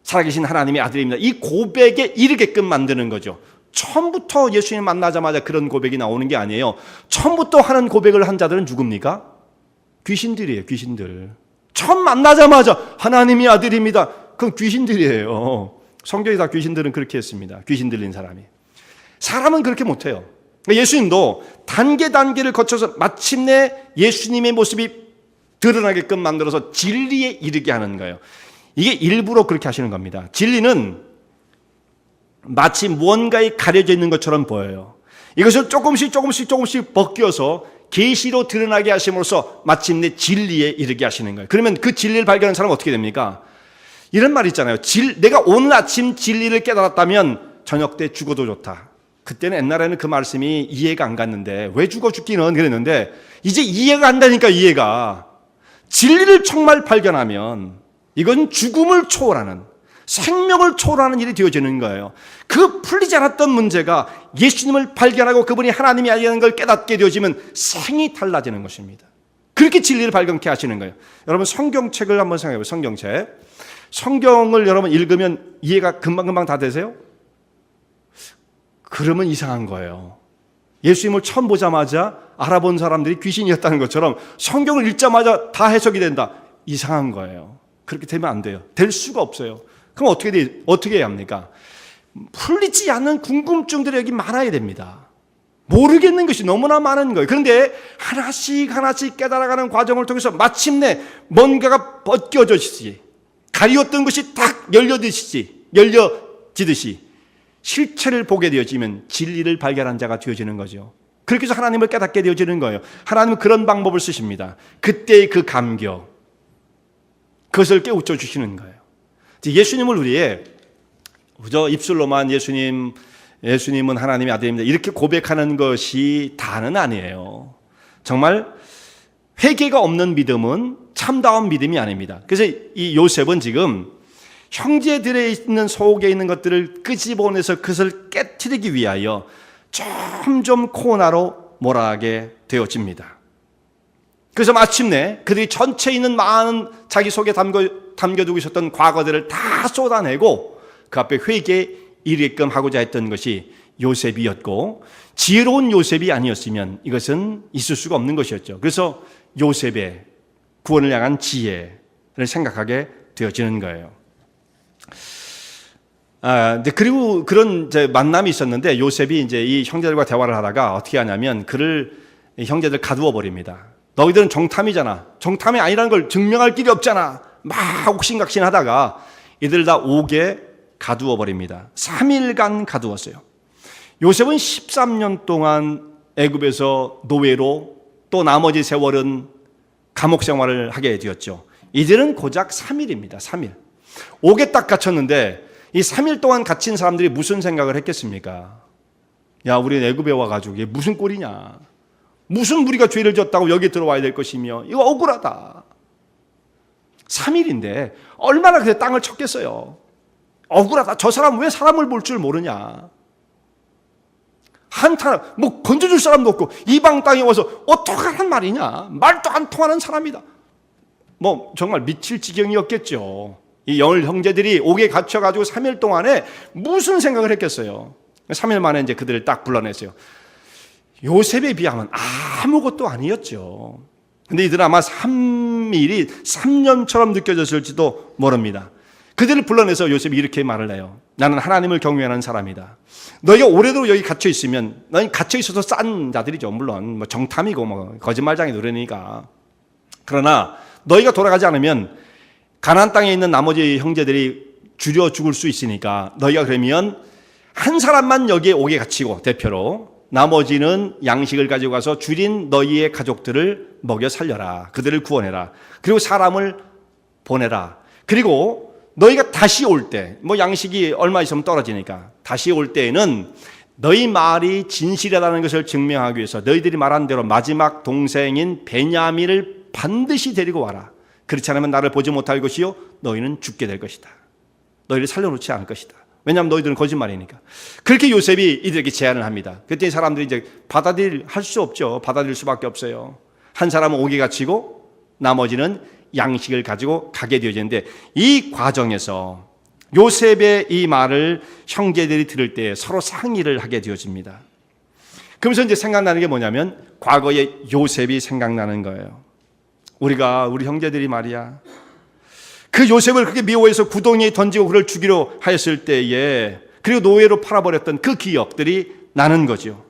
살아계신 하나님의 아들입니다. 이 고백에 이르게끔 만드는 거죠. 처음부터 예수님 만나자마자 그런 고백이 나오는 게 아니에요. 처음부터 하는 고백을 한 자들은 누굽니까? 귀신들이에요. 귀신들. 처음 만나자마자 하나님의 아들입니다. 그럼 귀신들이에요. 성경에 다 귀신들은 그렇게 했습니다. 귀신 들린 사람이. 사람은 그렇게 못해요. 예수님도 단계를 거쳐서 마침내 예수님의 모습이 드러나게끔 만들어서 진리에 이르게 하는 거예요. 이게 일부러 그렇게 하시는 겁니다. 진리는 마치 무언가에 가려져 있는 것처럼 보여요. 이것을 조금씩 벗겨서 계시로 드러나게 하심으로써 마침내 진리에 이르게 하시는 거예요. 그러면 그 진리를 발견하는 사람은 어떻게 됩니까? 이런 말 있잖아요. 내가 오늘 아침 진리를 깨달았다면 저녁 때 죽어도 좋다. 그때는 옛날에는 그 말씀이 이해가 안 갔는데 왜 죽기는 그랬는데 이제 이해가 간다니까. 이해가. 진리를 정말 발견하면 이건 죽음을 초월하는 생명을 초월하는 일이 되어지는 거예요. 그 풀리지 않았던 문제가 예수님을 발견하고 그분이 하나님이 아니라는 걸 깨닫게 되어지면 생이 달라지는 것입니다. 그렇게 진리를 발견케 하시는 거예요. 여러분 성경책을 한번 생각해 보세요. 성경책. 성경을 여러분 읽으면 이해가 금방 다 되세요? 그러면 이상한 거예요. 예수님을 처음 보자마자 알아본 사람들이 귀신이었다는 것처럼 성경을 읽자마자 다 해석이 된다. 이상한 거예요. 그렇게 되면 안 돼요. 될 수가 없어요. 그럼 어떻게 해야 합니까? 풀리지 않는 궁금증들이 여기 많아야 됩니다. 모르겠는 것이 너무나 많은 거예요. 그런데 하나씩 깨달아가는 과정을 통해서 마침내 뭔가가 벗겨지듯이 가리웠던 것이 딱 열려지듯이 실체를 보게 되어지면 진리를 발견한 자가 되어지는 거죠. 그렇게 해서 하나님을 깨닫게 되어지는 거예요. 하나님은 그런 방법을 쓰십니다. 그때의 그 감격, 그것을 깨우쳐 주시는 거예요. 예수님을 우리의 그저 입술로만 예수님은 하나님의 아들입니다 이렇게 고백하는 것이 다는 아니에요. 정말 회개가 없는 믿음은 참다운 믿음이 아닙니다. 그래서 이 요셉은 지금 형제들에 있는 속에 있는 것들을 끄집어내서 그것을 깨트리기 위하여 점점 코너로 몰아가게 되어집니다. 그래서 마침내 그들이 전체에 있는 많은 자기 속에 담겨두고 있었던 과거들을 다 쏟아내고 그 앞에 회개에 이르게끔 하고자 했던 것이 요셉이었고, 지혜로운 요셉이 아니었으면 이것은 있을 수가 없는 것이었죠. 그래서 요셉의 구원을 향한 지혜를 생각하게 되어지는 거예요. 그리고 그런 만남이 있었는데 요셉이 이제 이 형제들과 대화를 하다가 어떻게 하냐면 형제들 가두어 버립니다. 너희들은 정탐이잖아. 정탐이 아니라는 걸 증명할 길이 없잖아. 막 옥신각신하다가 이들 다 옥에 가두어 버립니다. 3일간 가두었어요. 요셉은 13년 동안 애굽에서 노예로 또 나머지 세월은 감옥 생활을 하게 되었죠. 이들은 고작 3일입니다. 3일. 옥에 딱 갇혔는데 이 3일 동안 갇힌 사람들이 무슨 생각을 했겠습니까? 야, 우리 애굽에 와가지고 이게 무슨 꼴이냐? 무슨 우리가 죄를 졌다고 여기 들어와야 될 것이며 이거 억울하다. 3일인데 얼마나 그 땅을 쳤겠어요. 억울하다. 저 사람 왜 사람을 볼 줄 모르냐? 한타 건져줄 사람도 없고 이방 땅에 와서 어떡하란 말이냐? 말도 안 통하는 사람이다. 정말 미칠 지경이었겠죠. 이 열 형제들이 옥에 갇혀가지고 3일 동안에 무슨 생각을 했겠어요. 3일 만에 이제 그들을 딱 불러냈어요. 요셉에 비하면 아무것도 아니었죠. 근데 이들은 아마 3일이 3년처럼 느껴졌을지도 모릅니다. 그들을 불러내서 요셉이 이렇게 말을 해요. 나는 하나님을 경외하는 사람이다. 너희가 오래도록 여기 갇혀 있으면, 너희 갇혀 있어서 싼 자들이죠. 물론 뭐 정탐이고 뭐 거짓말장이 노래니까. 그러나 너희가 돌아가지 않으면 가나안 땅에 있는 나머지 형제들이 줄여 죽을 수 있으니까 너희가 그러면 한 사람만 여기에 옥에 갇히고 대표로, 나머지는 양식을 가지고 가서 줄인 너희의 가족들을 먹여 살려라. 그들을 구원해라. 그리고 사람을 보내라. 그리고 너희가 다시 올 때, 뭐 양식이 얼마 있으면 떨어지니까 다시 올 때에는 너희 말이 진실이라는 것을 증명하기 위해서 너희들이 말한 대로 마지막 동생인 베냐민을 반드시 데리고 와라. 그렇지 않으면 나를 보지 못할 것이요 너희는 죽게 될 것이다. 너희를 살려놓지 않을 것이다. 왜냐하면 너희들은 거짓말이니까. 그렇게 요셉이 이들에게 제안을 합니다. 그때 사람들이 이제 할 수 없죠. 받아들일 수밖에 없어요. 한 사람은 옥에 갇히고 나머지는 양식을 가지고 가게 되어지는데, 이 과정에서 요셉의 이 말을 형제들이 들을 때 서로 상의를 하게 되어집니다. 그러면서 이제 생각나는 게 뭐냐면 과거의 요셉이 생각나는 거예요. 우리 형제들이 말이야, 그 요셉을 그렇게 미워해서 구덩이에 던지고 그를 죽이려 하였을 때에, 그리고 노예로 팔아버렸던 그 기억들이 나는 거죠.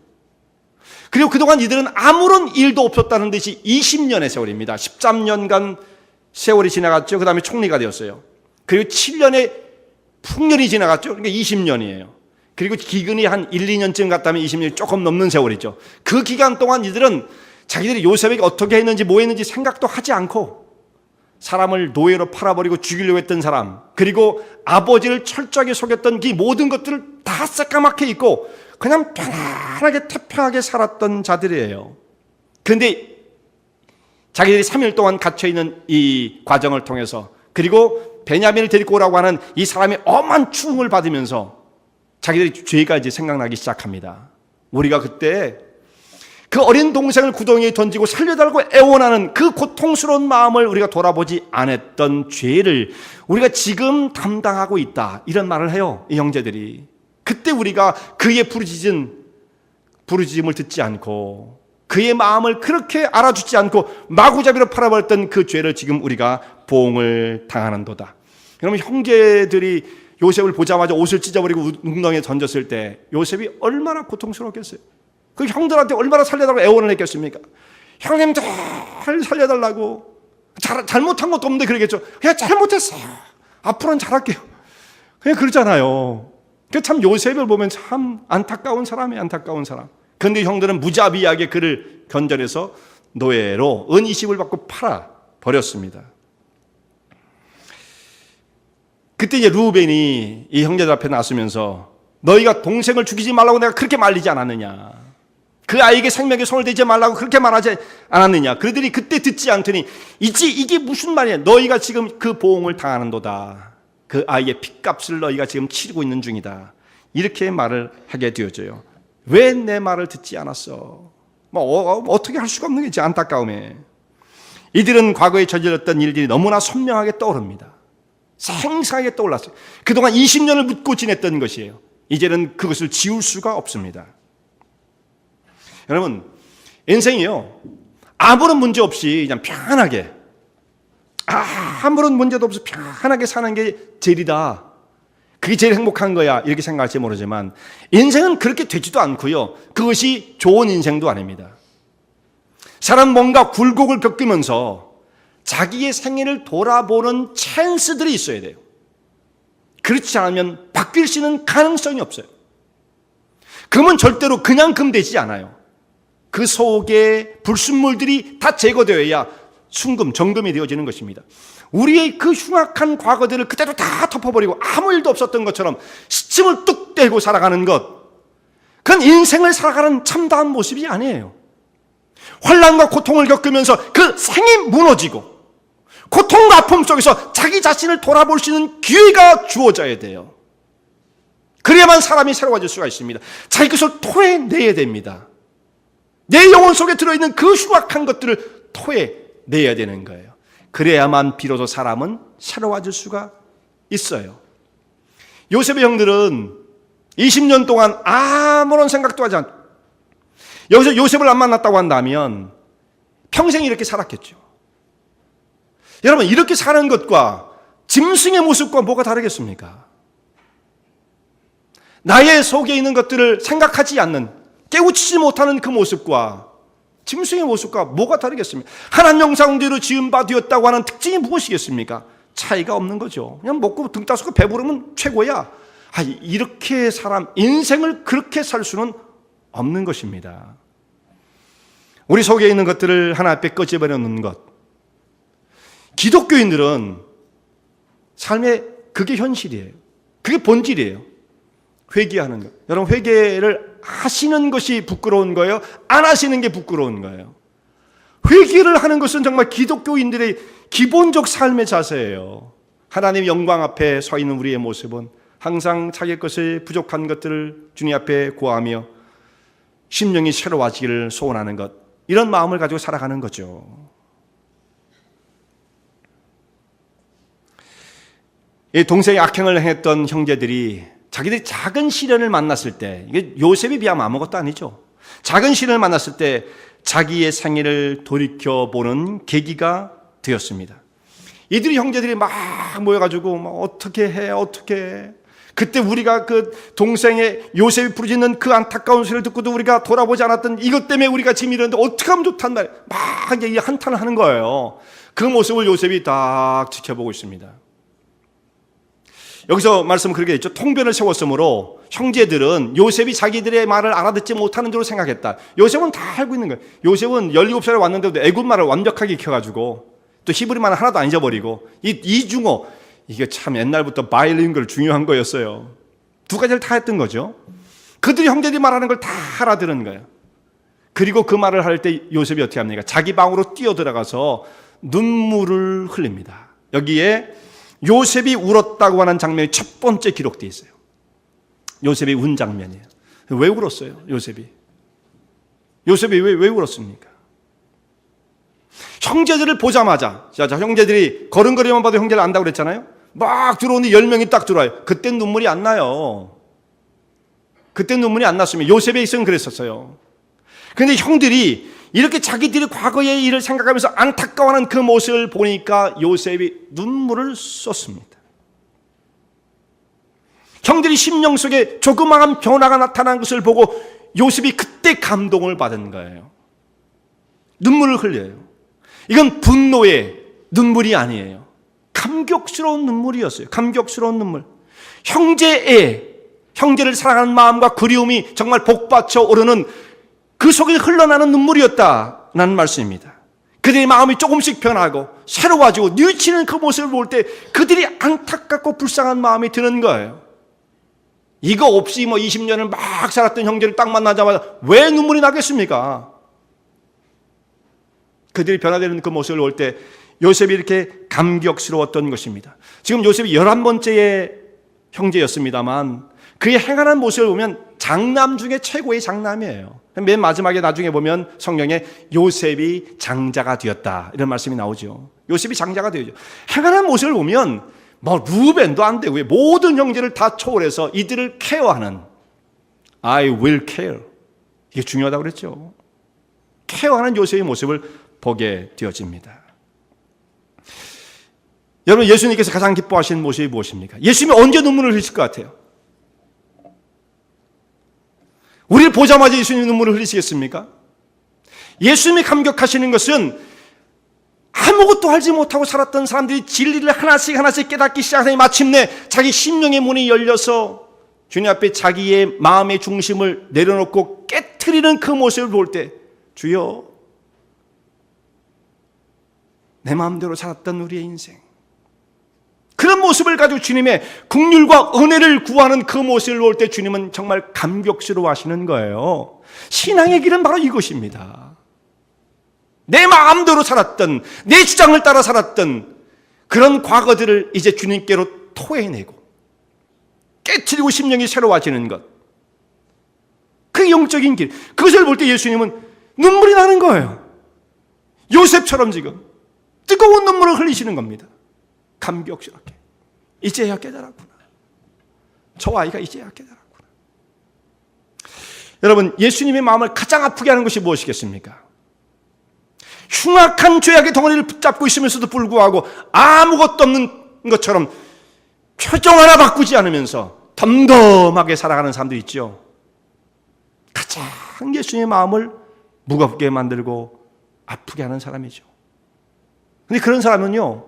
그리고 그동안 이들은 아무런 일도 없었다는 듯이 20년의 세월입니다. 13년간 세월이 지나갔죠. 그 다음에 총리가 되었어요. 그리고 7년의 풍년이 지나갔죠. 그러니까 20년이에요. 그리고 기근이 한 1, 2년쯤 갔다면 20년이 조금 넘는 세월이죠. 그 기간 동안 이들은 자기들이 요셉에게 어떻게 했는지 뭐 했는지 생각도 하지 않고, 사람을 노예로 팔아버리고 죽이려고 했던 사람, 그리고 아버지를 철저하게 속였던 그 모든 것들을 다 새까맣게 잊고 그냥 편안하게 태평하게 살았던 자들이에요. 그런데 자기들이 3일 동안 갇혀있는 이 과정을 통해서, 그리고 베냐민을 데리고 오라고 하는 이 사람의 엄한 추궁을 받으면서 자기들이 죄가 이제 생각나기 시작합니다. 우리가 그때 그 어린 동생을 구덩이에 던지고 살려달라고 애원하는 그 고통스러운 마음을 우리가 돌아보지 않았던 죄를 우리가 지금 담당하고 있다, 이런 말을 해요, 이 형제들이. 그때 우리가 그의 부르짖음을 듣지 않고 그의 마음을 그렇게 알아주지 않고 마구잡이로 팔아버렸던 그 죄를 지금 우리가 보응을 당하는도다. 여러분, 형제들이 요셉을 보자마자 옷을 찢어버리고 웅덩이에 던졌을 때 요셉이 얼마나 고통스러웠겠어요. 그 형들한테 얼마나 살려달라고 애원을 했겠습니까? 형님들 살려달라고. 잘못한 것도 없는데 그러겠죠. 그냥 잘못했어요. 앞으로는 잘할게요. 그냥 그러잖아요. 참 요셉을 보면 참 안타까운 사람이에요. 안타까운 사람. 그런데 형들은 무자비하게 그를 건져내서 노예로 은 20을 받고 팔아버렸습니다. 그때 이제 루벤이 이 형제들 앞에 나서면서 너희가 동생을 죽이지 말라고 내가 그렇게 말리지 않았느냐, 그 아이에게 생명에 손을 대지 말라고 그렇게 말하지 않았느냐. 그들이 그때 듣지 않더니 이게 무슨 말이야, 너희가 지금 그 보응을 당하는도다, 그 아이의 핏값을 너희가 지금 치르고 있는 중이다, 이렇게 말을 하게 되어져요. 왜 내 말을 듣지 않았어? 어떻게 할 수가 없는 거지, 안타까움에. 이들은 과거에 저질렀던 일들이 너무나 선명하게 떠오릅니다. 생생하게 떠올랐어요. 그동안 20년을 묻고 지냈던 것이에요. 이제는 그것을 지울 수가 없습니다. 여러분, 인생이요, 아무런 문제 없이 그냥 편안하게, 아무런 문제도 없이 편안하게 사는 게 제일이다, 그게 제일 행복한 거야, 이렇게 생각할지 모르지만 인생은 그렇게 되지도 않고요, 그것이 좋은 인생도 아닙니다. 사람 뭔가 굴곡을 겪으면서 자기의 생애를 돌아보는 찬스들이 있어야 돼요. 그렇지 않으면 바뀔 수 있는 가능성이 없어요. 금은 절대로 그냥 금 되지 않아요. 그 속에 불순물들이 다 제거되어야 순금, 정금이 되어지는 것입니다. 우리의 그 흉악한 과거들을 그대로 다 덮어버리고 아무 일도 없었던 것처럼 시침을 뚝 떼고 살아가는 것, 그건 인생을 살아가는 참다운 모습이 아니에요. 환난과 고통을 겪으면서 그 생이 무너지고 고통과 아픔 속에서 자기 자신을 돌아볼 수 있는 기회가 주어져야 돼요. 그래야만 사람이 새로워질 수가 있습니다. 자기 것을 토해내야 됩니다. 내 영혼 속에 들어있는 그 흉악한 것들을 토해내야 되는 거예요. 그래야만 비로소 사람은 새로워질 수가 있어요. 요셉의 형들은 20년 동안 아무런 생각도 하지 않고 여기서 요셉을 안 만났다고 한다면 평생 이렇게 살았겠죠. 여러분, 이렇게 사는 것과 짐승의 모습과 뭐가 다르겠습니까? 나의 속에 있는 것들을 생각하지 않는, 깨우치지 못하는 그 모습과 짐승의 모습과 뭐가 다르겠습니까? 하나님 형상대로 지은 바 되었다고 하는 특징이 무엇이겠습니까? 차이가 없는 거죠. 그냥 먹고 등 따스고 배부르면 최고야. 이렇게 인생을 그렇게 살 수는 없는 것입니다. 우리 속에 있는 것들을 하나 앞에 꺼져버려 놓는 것. 기독교인들은 삶의 그게 현실이에요. 그게 본질이에요. 회개하는 것. 여러분, 회개를 하시는 것이 부끄러운 거예요? 안 하시는 게 부끄러운 거예요? 회개를 하는 것은 정말 기독교인들의 기본적 삶의 자세예요. 하나님 영광 앞에 서 있는 우리의 모습은 항상 자기 것을 부족한 것들을 주님 앞에 구하며 심령이 새로워지기를 소원하는 것, 이런 마음을 가지고 살아가는 거죠. 이 동생이 악행을 행했던 형제들이 자기들이 작은 시련을 만났을 때, 이게 요셉에 비하면 아무것도 아니죠. 작은 시련을 만났을 때 자기의 생애를 돌이켜보는 계기가 되었습니다. 이들이 형제들이 막 모여가지고 어떻게 해. 그때 우리가 그 동생의 요셉이 부르짖는 그 안타까운 소리를 듣고도 우리가 돌아보지 않았던 이것 때문에 우리가 지금 이러는데 어떻게 하면 좋단 말이에요. 막 이제 한탄을 하는 거예요. 그 모습을 요셉이 딱 지켜보고 있습니다. 여기서 말씀은 그렇게 했죠. 통변을 세웠으므로 형제들은 요셉이 자기들의 말을 알아듣지 못하는 줄로 생각했다. 요셉은 다 알고 있는 거예요. 요셉은 17살에 왔는데도 애굽말을 완벽하게 익혀가지고 또 히브리말은 하나도 안 잊어버리고 이중어, 이게 참 옛날부터 바이링구얼 중요한 거였어요. 두 가지를 다 했던 거죠. 그들이 형제들이 말하는 걸 다 알아들은 거예요. 그리고 그 말을 할 때 요셉이 어떻게 합니까? 자기 방으로 뛰어들어가서 눈물을 흘립니다. 여기에 요셉이 울었다고 하는 장면이 첫 번째 기록되어 있어요. 요셉이 운 장면이에요. 왜 울었어요? 요셉이 왜 울었습니까? 형제들을 보자마자, 자, 형제들이 걸음걸이만 봐도 형제를 안다고 그랬잖아요. 막 들어오는데 10명이 딱 들어와요. 그땐 눈물이 안 나요. 그땐 눈물이 안 났으면 요셉의 있으면 그랬었어요. 그런데 형들이 이렇게 자기들이 과거의 일을 생각하면서 안타까워하는 그 모습을 보니까 요셉이 눈물을 쏟습니다. 형들이 심령 속에 조그마한 변화가 나타난 것을 보고 요셉이 그때 감동을 받은 거예요. 눈물을 흘려요. 이건 분노의 눈물이 아니에요. 감격스러운 눈물이었어요. 감격스러운 눈물. 형제를 사랑하는 마음과 그리움이 정말 복받쳐 오르는 그 속에 흘러나는 눈물이었다는 말씀입니다. 그들의 마음이 조금씩 변하고 새로워지고 뉘우치는 그 모습을 볼 때 그들이 안타깝고 불쌍한 마음이 드는 거예요. 이거 없이 20년을 막 살았던 형제를 딱 만나자마자 왜 눈물이 나겠습니까? 그들이 변화되는 그 모습을 볼 때 요셉이 이렇게 감격스러웠던 것입니다. 지금 요셉이 11번째의 형제였습니다만 그의 행하는 모습을 보면 장남 중에 최고의 장남이에요. 맨 마지막에 나중에 보면 성경에 요셉이 장자가 되었다 이런 말씀이 나오죠. 요셉이 장자가 되죠. 행하는 모습을 보면 루벤도 안 되고 모든 형제를 다 초월해서 이들을 케어하는 I will care, 이게 중요하다고 그랬죠. 케어하는 요셉의 모습을 보게 되어집니다. 여러분, 예수님께서 가장 기뻐하시는 모습이 무엇입니까? 예수님이 언제 눈물을 흘리실 것 같아요? 우리를 보자마자 예수님이 눈물을 흘리시겠습니까? 예수님이 감격하시는 것은 아무것도 알지 못하고 살았던 사람들이 진리를 하나씩 깨닫기 시작하니 마침내 자기 심령의 문이 열려서 주님 앞에 자기의 마음의 중심을 내려놓고 깨트리는 그 모습을 볼 때 주여, 내 마음대로 살았던 우리의 인생, 그런 모습을 가지고 주님의 긍휼과 은혜를 구하는 그 모습을 볼 때 주님은 정말 감격스러워 하시는 거예요. 신앙의 길은 바로 이것입니다. 내 마음대로 살았던, 내 주장을 따라 살았던 그런 과거들을 이제 주님께로 토해내고 깨트리고 심령이 새로워지는 것, 그 영적인 길, 그것을 볼 때 예수님은 눈물이 나는 거예요. 요셉처럼 지금 뜨거운 눈물을 흘리시는 겁니다. 감격스럽게. 이제야 깨달았구나. 저 아이가 이제야 깨달았구나. 여러분, 예수님의 마음을 가장 아프게 하는 것이 무엇이겠습니까? 흉악한 죄악의 덩어리를 붙잡고 있으면서도 불구하고 아무것도 없는 것처럼 표정 하나 바꾸지 않으면서 덤덤하게 살아가는 사람도 있죠. 가장 예수님의 마음을 무겁게 만들고 아프게 하는 사람이죠. 근데 그런 사람은요,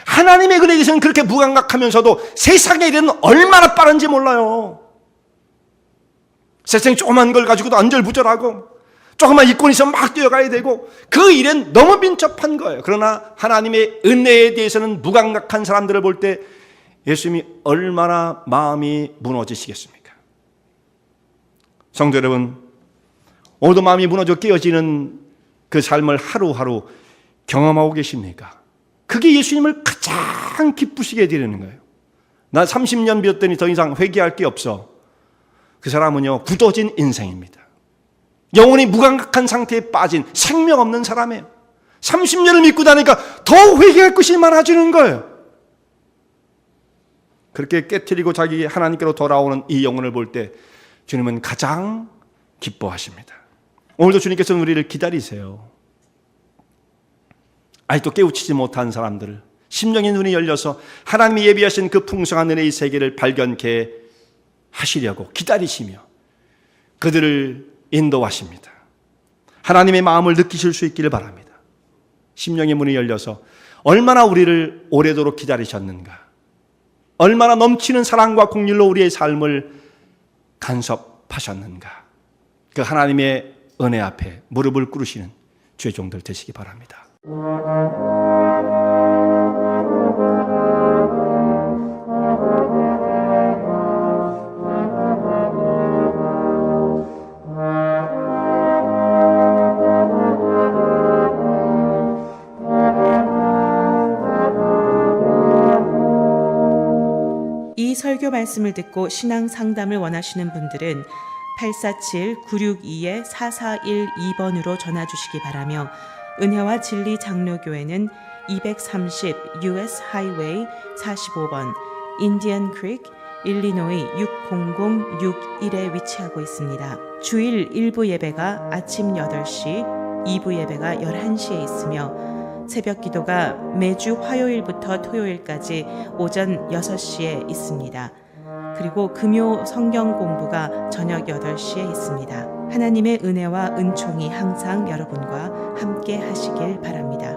하나님의 은혜에 대해서는 그렇게 무감각하면서도 세상의 일은 얼마나 빠른지 몰라요. 세상에 조그만 걸 가지고도 안절부절하고 조금만 잊고 있으면 막 뛰어가야 되고 그 일은 너무 민첩한 거예요. 그러나 하나님의 은혜에 대해서는 무감각한 사람들을 볼 때 예수님이 얼마나 마음이 무너지시겠습니까? 성도 여러분, 오늘도 마음이 무너져 깨어지는 그 삶을 하루하루 경험하고 계십니까? 그게 예수님을 가장 기쁘시게 해드리는 거예요. 나 30년 믿었더니 더 이상 회개할 게 없어. 그 사람은요, 굳어진 인생입니다. 영혼이 무감각한 상태에 빠진 생명 없는 사람이에요. 30년을 믿고 나니까 더 회개할 것이 많아지는 거예요. 그렇게 깨트리고 자기 하나님께로 돌아오는 이 영혼을 볼 때 주님은 가장 기뻐하십니다. 오늘도 주님께서는 우리를 기다리세요. 아직도 깨우치지 못한 사람들을 심령의 눈이 열려서 하나님이 예비하신 그 풍성한 은혜의 세계를 발견케 하시려고 기다리시며 그들을 인도하십니다. 하나님의 마음을 느끼실 수 있기를 바랍니다. 심령의 문이 열려서 얼마나 우리를 오래도록 기다리셨는가, 얼마나 넘치는 사랑과 긍휼로 우리의 삶을 간섭하셨는가, 그 하나님의 은혜 앞에 무릎을 꿇으시는 죄종들 되시기 바랍니다. 이 설교 말씀을 듣고 신앙 상담을 원하시는 분들은 847-962-4412번으로 전화 주시기 바라며 은혜와 진리 장로교회는 230 US 하이웨이 45번 인디언 크릭 일리노이 60061에 위치하고 있습니다. 주일 1부 예배가 아침 8시, 2부 예배가 11시에 있으며 새벽 기도가 매주 화요일부터 토요일까지 오전 6시에 있습니다. 그리고 금요 성경 공부가 저녁 8시에 있습니다. 하나님의 은혜와 은총이 항상 여러분과 함께 하시길 바랍니다.